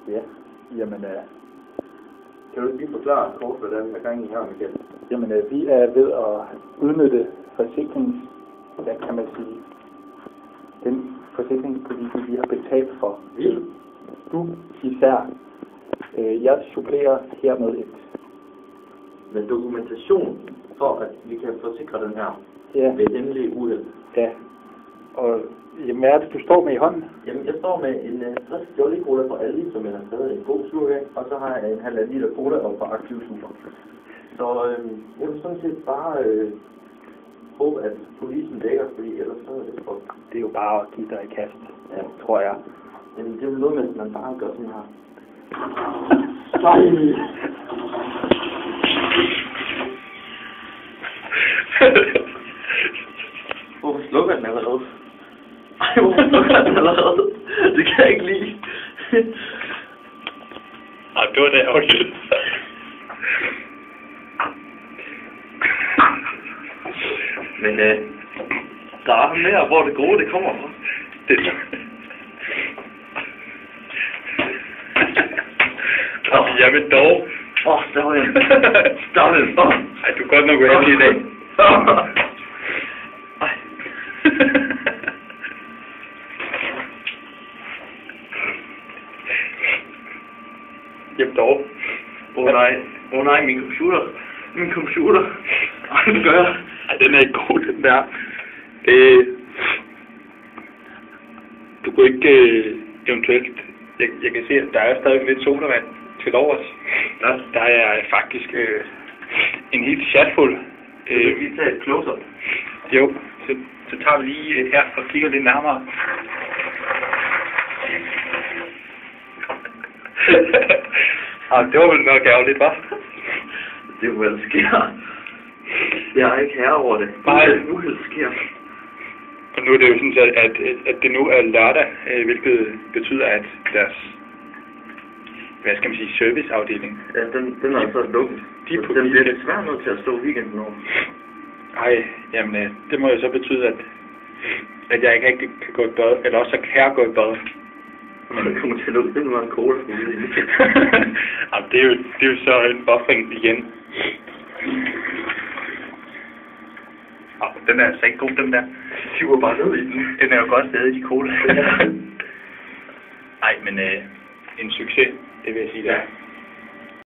Ja, jamen, kan du lige forklare kort, hvad det er gang i her, Michael? Jamen, vi er ved at udnytte hvad kan man sige, den forsikringspolitik, vi har betalt for. Du især. Jeg supplerer hermed med dokumentation for, at vi kan forsikre den her ved endelig uheld. Ja. Og jamen, hvad er det, du står med i hånden? Jamen, jeg står med en frisk Jolly Cola fra Aldi, som jeg har taget en god slurk af, og så har jeg en halv liter cola og fra Aktiv Super. Så jeg vil sådan set bare håbe, at polisen dækker, fordi ellers så er det godt. Det er jo bare at give dig i kast, tror jeg. Jamen, det er jo noget med, at man bare gør sådan her. Nej! Hvorfor slukker den allerede? Ej, hvorfor slukker den allerede? Det kan jeg ikke lide. Ej, det var da ærgerligt. Men der er mere, hvor det gode det kommer fra. Det jamen dog. Der var jeg. Stop it. Ej, du er godt nok uheldig i dag. Ej. Jamen dog. Åh nej, min computer. Ej, hvad gør jeg? Ej, den er ikke god, den der. Du kunne ikke eventuelt... Jeg kan se, at der er stadig lidt sodavand til overs. Ja. Der er faktisk en helt chat fuld. Vi tager et close-up. Jo, så tager vi lige her og kigger lidt nærmere. Det var vel nok ærgerligt, hva'? Det må vel ske. Jeg er ikke herre over det. Nej. Uheld sker. Og nu er det jo sådan, at det nu er lørdag, hvilket betyder, at deres, hvad skal man sige, serviceafdeling. Ja, den er så lukket. Den bliver desværre nødt til at stå weekenden over. Ej, jamen, det må jo så betyde, at jeg ikke rigtig kan gå i bad, eller også kan jeg gå i bad. Det kommer til at lukke den var en cola. Jamen, det er jo så en offring igen. Den er altså ikke god, den der. De var bare ned i den. Den er jo godt stadig i cola. Ej, men en succes, det vil jeg sige der.